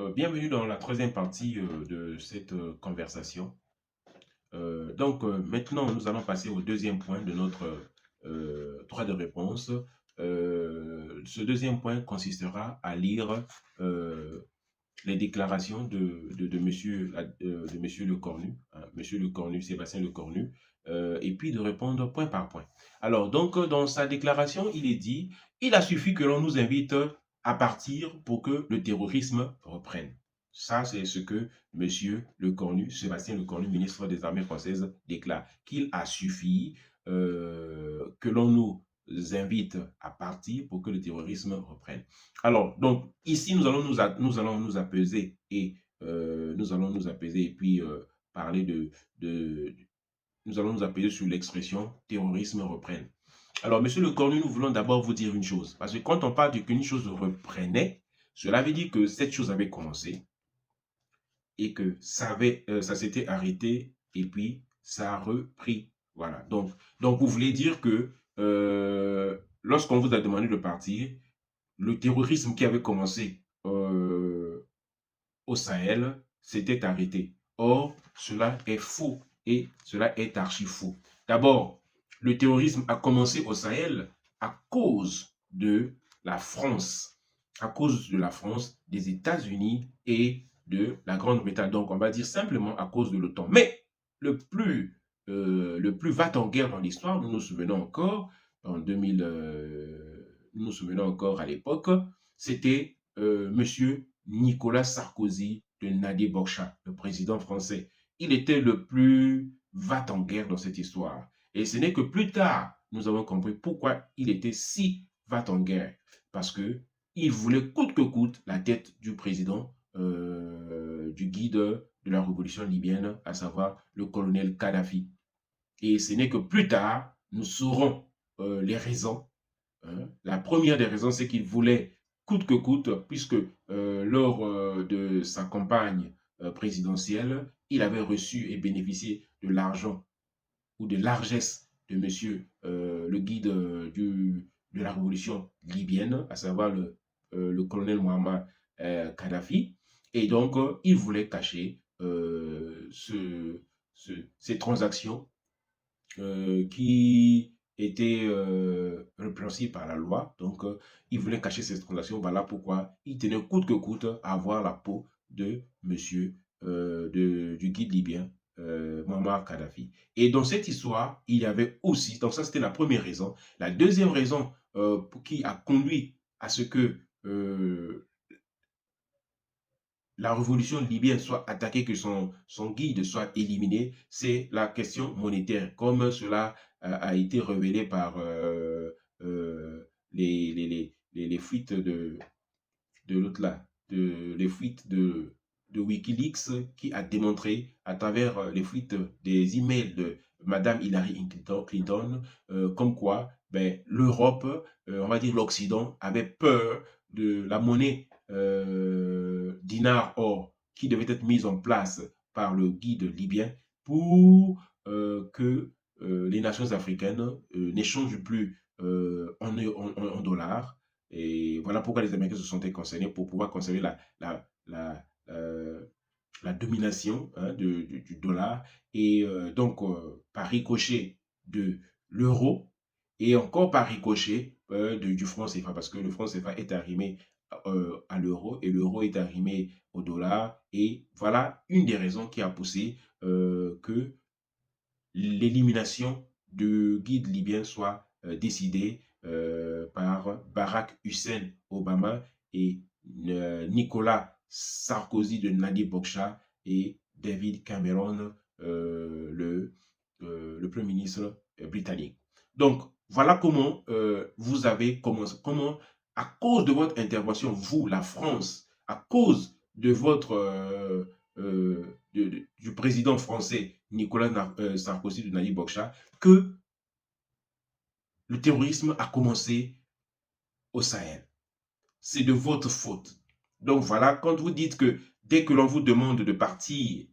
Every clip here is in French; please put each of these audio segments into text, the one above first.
Bienvenue dans la troisième partie de cette conversation. Maintenant, nous allons passer au deuxième point de notre droit de réponse. Ce deuxième point consistera à lire euh, les déclarations de monsieur, de monsieur Le Cornu, hein, monsieur Le Cornu, Sébastien Le Cornu, et puis de répondre point par point. Alors, dans sa déclaration, il est dit, il a suffi que l'on nous invite à partir pour que le terrorisme reprenne. Ça, c'est ce que monsieur Le Cornu, Sébastien Le Cornu, ministre des Armées françaises, déclare, qu'il a suffi que l'on nous invite à partir pour que le terrorisme reprenne. Alors, donc, ici, nous allons nous apaiser et nous allons nous apaiser et puis parler de, nous allons nous apaiser sur l'expression terrorisme reprenne. Alors, monsieur Le Cornu, nous voulons d'abord vous dire une chose. Parce que quand on parle qu'une chose reprenait, cela veut dire que cette chose avait commencé et que ça s'était arrêté et puis ça a repris. Voilà. Donc vous voulez dire que lorsqu'on vous a demandé de partir, le terrorisme qui avait commencé au Sahel s'était arrêté. Or, cela est faux et cela est archi faux. D'abord, le terrorisme a commencé au Sahel à cause de la France, à cause de la France, des États-Unis et de la Grande-Bretagne. Donc, on va dire simplement à cause de l'OTAN. Mais le plus va-t-en-guerre dans l'histoire, nous nous souvenons encore, en 2000, nous nous souvenons encore à l'époque, c'était Monsieur Nicolas Sarkozy de Nadir Boksha, le président français. Il était le plus va-t-en-guerre dans cette histoire. Et ce n'est que plus tard, nous avons compris pourquoi il était si va-t-en-guerre. Parce que il voulait coûte que coûte la tête du président, du guide de la révolution libyenne, à savoir le colonel Kadhafi. Et ce n'est que plus tard, nous saurons les raisons. Hein. La première des raisons, c'est qu'il voulait coûte que coûte, puisque lors de sa campagne présidentielle, il avait reçu et bénéficié de l'argent ou de largesse de monsieur le guide de la révolution libyenne, à savoir le colonel Mohamed Kadhafi. Et donc, il voulait cacher ces transactions qui était répréhensible par la loi. Donc, il voulait cacher ces transactions. Voilà pourquoi il tenait coûte que coûte à avoir la peau de monsieur du guide libyen, Muammar Kadhafi. Et dans cette histoire, il y avait aussi, donc ça c'était la première raison. La deuxième raison qui a conduit à ce que la révolution libyenne soit attaquée, que son guide soit éliminé, c'est la question monétaire, comme cela a été révélé par les fuites de l'autre là, les fuites de Wikileaks qui a démontré à travers les fuites des emails de Madame Hillary Clinton, comme quoi ben, l'Europe, on va dire l'Occident, avait peur de la monnaie dinar or qui devait être mise en place par le guide libyen pour que les nations africaines n'échangent plus en dollars. Et voilà pourquoi les Américains se sentaient concernés pour pouvoir conserver la domination hein, du dollar. Et par ricochet de l'euro et encore par ricochet du franc CFA, parce que le franc CFA est arrimé à l'euro et l'euro est arrimé au dollar. Et voilà une des raisons qui a poussé que l'élimination du guide libyen soit décidée par Barack Hussein Obama et Nicolas Sarkozy de Nadir Boksha et David Cameron, le Premier ministre britannique. Donc, voilà comment vous avez commencé, comment, à cause de votre intervention, vous, la France, à cause de votre du président français Nicolas Sarkozy de Nali Boksha, que le terrorisme a commencé au Sahel. C'est de votre faute. Donc voilà, quand vous dites que dès que l'on vous demande de partir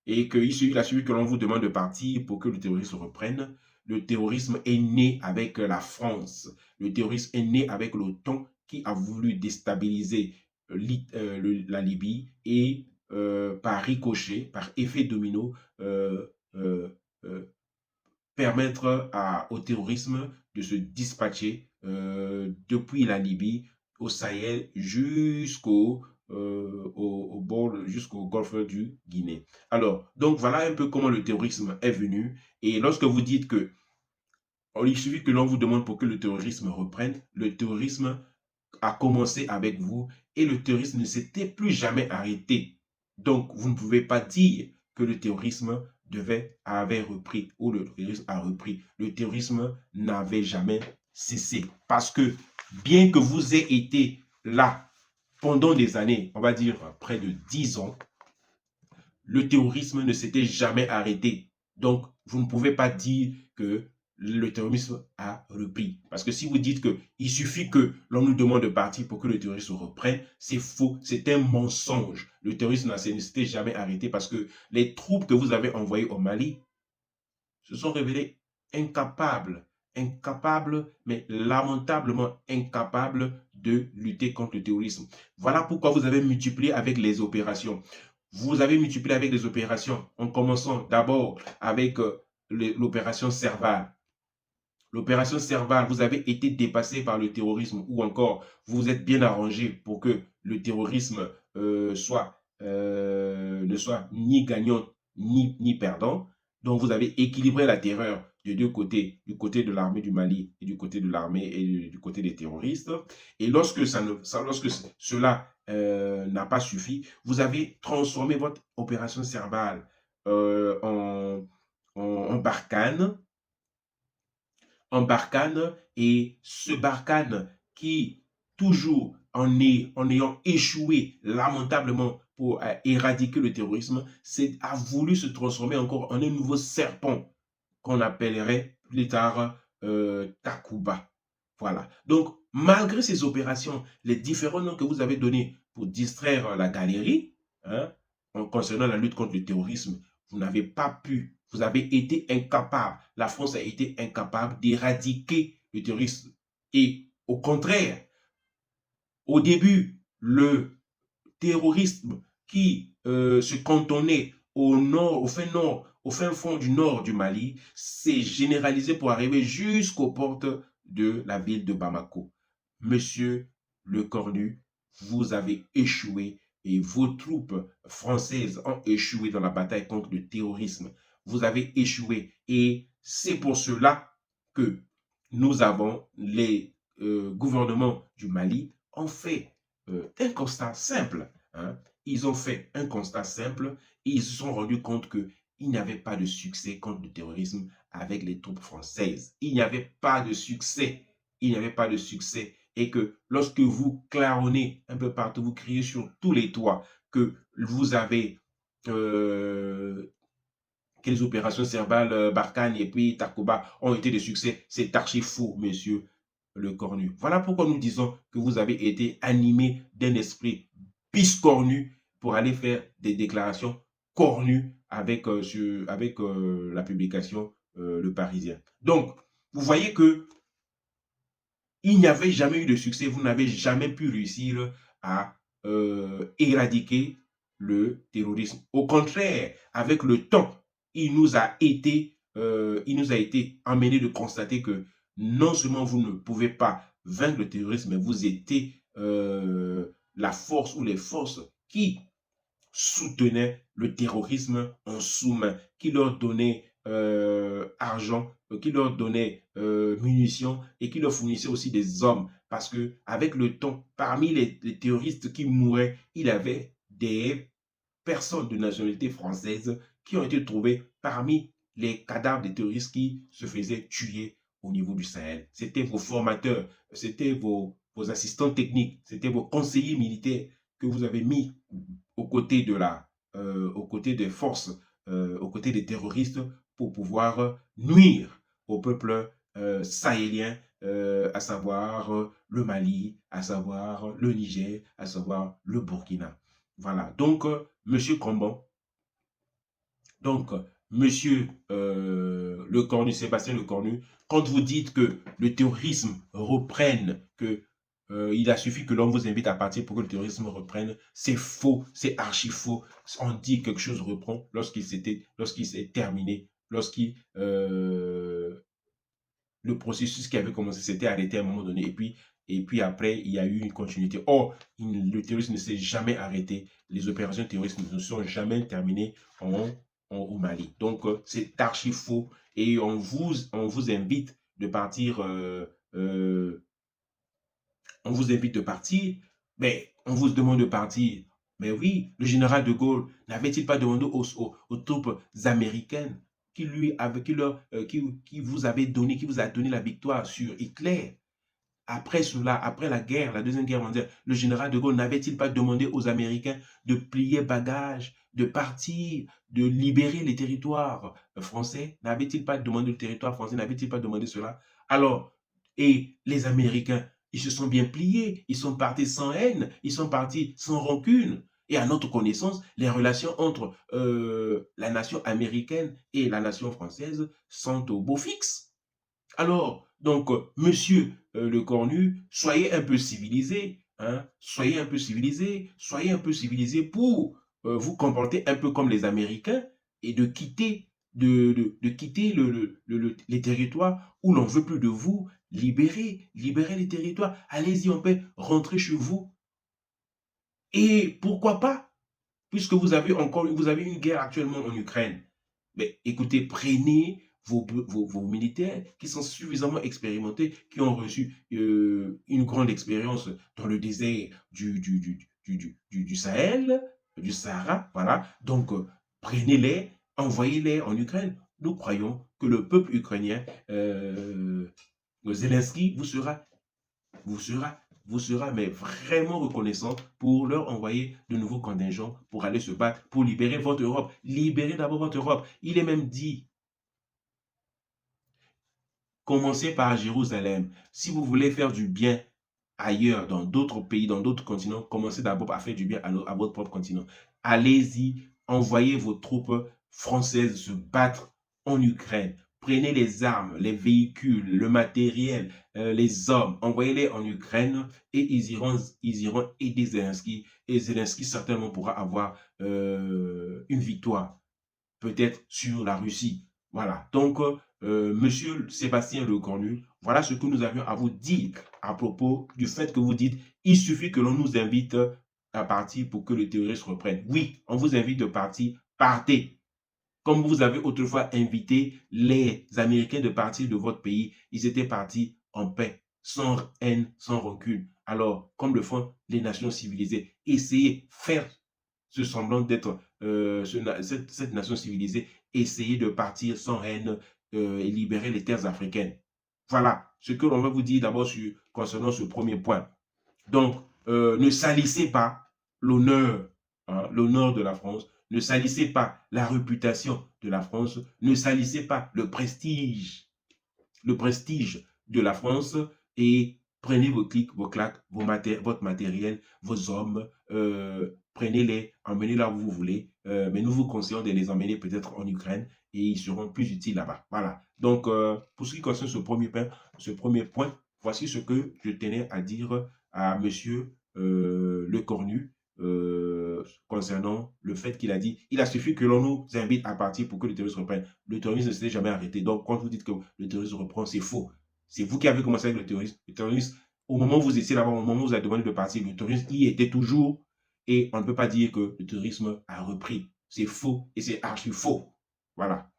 et qu'il a suffi que l'on vous demande de partir pour que le terrorisme reprenne, le terrorisme est né avec la France. Le terrorisme est né avec l'OTAN qui a voulu déstabiliser la Libye et par ricochet, par effet domino, euh, euh, permettre au terrorisme de se dispatcher depuis la Libye au Sahel au bord, jusqu'au golfe du Guinée. Alors, donc voilà un peu comment le terrorisme est venu. Et lorsque vous dites que il suffit que l'on vous demande pour que le terrorisme reprenne, le terrorisme a commencé avec vous et le terrorisme ne s'était plus jamais arrêté. Donc, vous ne pouvez pas dire que le terrorisme avait repris ou le terrorisme a repris. Le terrorisme n'avait jamais cessé. Parce que bien que vous ayez été là pendant des années, on va dire près de 10 ans, le terrorisme ne s'était jamais arrêté. Donc, vous ne pouvez pas dire que le terrorisme a repris. Parce que si vous dites qu'il suffit que l'on nous demande de partir pour que le terrorisme reprenne, c'est faux, c'est un mensonge. Le terrorisme ne s'était jamais arrêté parce que les troupes que vous avez envoyées au Mali se sont révélées incapables, mais lamentablement incapables de lutter contre le terrorisme. Voilà pourquoi vous avez multiplié avec les opérations. Vous avez multiplié avec les opérations en commençant d'abord avec l'opération Serval. L'opération Serval, vous avez été dépassé par le terrorisme ou encore vous vous êtes bien arrangé pour que le terrorisme ne soit ni gagnant ni perdant. Donc vous avez équilibré la terreur des deux côtés, du côté de l'armée du Mali et du côté de l'armée et du côté des terroristes. Et lorsque cela n'a pas suffi, vous avez transformé votre opération Serval en Barkhane, et ce Barkhane qui, toujours en ayant échoué lamentablement pour éradiquer le terrorisme, a voulu se transformer encore en un nouveau serpent qu'on appellerait plus tard Takuba. Voilà. Donc, malgré ces opérations, les différents noms que vous avez donnés pour distraire la galerie, hein, concernant la lutte contre le terrorisme, vous n'avez pas pu, vous avez été incapable, la France a été incapable d'éradiquer le terrorisme. Et au contraire, au début, le terrorisme qui se cantonnait au nord, au fin fond du nord du Mali, s'est généralisé pour arriver jusqu'aux portes de la ville de Bamako. Monsieur Lecornu, vous avez échoué et vos troupes françaises ont échoué dans la bataille contre le terrorisme. Vous avez échoué et c'est pour cela que nous avons, les gouvernements du Mali ont fait un constat simple. Hein. Ils ont fait un constat simple et ils se sont rendus compte qu'il n'y avait pas de succès contre le terrorisme avec les troupes françaises. Il n'y avait pas de succès. Il n'y avait pas de succès. Et que lorsque vous claronnez un peu partout, vous criez sur tous les toits que vous avez que les opérations Serval, Barkhane et puis Takuba ont été des succès, c'est archi faux, monsieur Lecornu. Voilà pourquoi nous disons que vous avez été animé d'un esprit biscornu pour aller faire des déclarations cornues avec, la publication Le Parisien. Donc, vous voyez que il n'y avait jamais eu de succès, vous n'avez jamais pu réussir à éradiquer le terrorisme. Au contraire, avec le temps, il nous a été amené de constater que non seulement vous ne pouvez pas vaincre le terrorisme, mais vous étiez la force ou les forces qui soutenaient le terrorisme en sous-main, qui leur donnaient argent, qui leur donnaient munitions et qui leur fournissaient aussi des hommes. Parce que avec le temps, parmi les terroristes qui mouraient, il y avait des personnes de nationalité française qui ont été trouvées parmi les cadavres des terroristes qui se faisaient tuer au niveau du Sahel. C'était vos formateurs, c'était vos assistants techniques, c'était vos conseillers militaires que vous avez mis aux côtés des forces, aux côtés des terroristes pour pouvoir nuire au peuple sahélien, à savoir le Mali, à savoir le Niger, à savoir le Burkina. Voilà, donc Monsieur Cambon, donc Monsieur Lecornu, Sébastien Lecornu, quand vous dites que le terrorisme reprenne, que il a suffi que l'on vous invite à partir pour que le terrorisme reprenne. C'est faux, c'est archi faux. On dit que quelque chose reprend lorsqu'il s'est terminé, le processus qui avait commencé s'était arrêté à un moment donné. Et puis après, il y a eu une continuité. Or, le terrorisme ne s'est jamais arrêté. Les opérations terroristes ne sont jamais terminées au Mali. Donc, c'est archi faux. Et on vous invite de partir. On vous invite de partir. Mais on vous demande de partir. Mais oui, le général de Gaulle n'avait-il pas demandé aux troupes américaines qui vous a donné la victoire sur Hitler? Après cela, après la guerre, la Deuxième Guerre mondiale, le général de Gaulle n'avait-il pas demandé aux Américains de plier bagages, de partir, de libérer les territoires français? N'avait-il pas demandé le territoire français? N'avait-il pas demandé cela? Alors, et les Américains, ils se sont bien pliés, ils sont partis sans haine, ils sont partis sans rancune. Et à notre connaissance, les relations entre la nation américaine et la nation française sont au beau fixe. Alors, donc, monsieur le cornu, soyez un peu civilisé, hein, soyez un peu civilisé pour vous comporter un peu comme les Américains et de quitter, de quitter les territoires où l'on ne veut plus de vous. Libérez les territoires. Allez-y, on peut rentrer chez vous. Et pourquoi pas, puisque vous avez une guerre actuellement en Ukraine. Mais écoutez, prenez vos militaires qui sont suffisamment expérimentés, qui ont reçu une grande expérience dans le désert du Sahel, du Sahara, voilà. Donc, prenez-les, envoyez-les en Ukraine. Nous croyons que le peuple ukrainien, Zelensky, vous sera, vous sera mais vraiment reconnaissant pour leur envoyer de nouveaux contingents pour aller se battre, pour libérer votre Europe. Libérez d'abord votre Europe. Il est même dit, commencez par Jérusalem. Si vous voulez faire du bien ailleurs, dans d'autres pays, dans d'autres continents, commencez d'abord à faire du bien à votre propre continent. Allez-y, envoyez vos troupes françaises se battre en Ukraine. Prenez les armes, les véhicules, le matériel, les hommes, envoyez-les en Ukraine et ils iront aider Zelensky. Et Zelensky certainement pourra avoir une victoire, peut-être sur la Russie. Voilà. Donc, monsieur Sébastien Lecornu, voilà ce que nous avions à vous dire à propos du fait que vous dites il suffit que l'on nous invite à partir pour que le terrorisme reprenne. Oui, on vous invite de partir, partez. Comme vous avez autrefois invité les Américains de partir de votre pays, ils étaient partis en paix, sans haine, sans recul. Alors, comme le font les nations civilisées, essayez, faire ce semblant d'être cette nation civilisée, essayez de partir sans haine et libérer les terres africaines. Voilà ce que l'on va vous dire d'abord concernant ce premier point. Donc, ne salissez pas l'honneur, hein, l'honneur de la France, ne salissez pas la réputation de la France, ne salissez pas le prestige de la France et prenez vos clics, vos claques, votre matériel, vos hommes, prenez-les, emmenez là où vous voulez, mais nous vous conseillons de les emmener peut-être en Ukraine et ils seront plus utiles là-bas. Voilà. Donc, pour ce qui concerne ce premier point, voici ce que je tenais à dire à monsieur Le Cornu concernant le fait qu'il a dit il a suffi que l'on nous invite à partir pour que le terrorisme reprenne. Le terrorisme ne s'est jamais arrêté. Donc, quand vous dites que le terrorisme reprend, c'est faux. C'est vous qui avez commencé avec le terrorisme. Le terrorisme, au moment où vous étiez là-bas, au moment où vous avez demandé de partir, le terrorisme y était toujours. Et on ne peut pas dire que le terrorisme a repris. C'est faux et c'est archi faux. Voilà.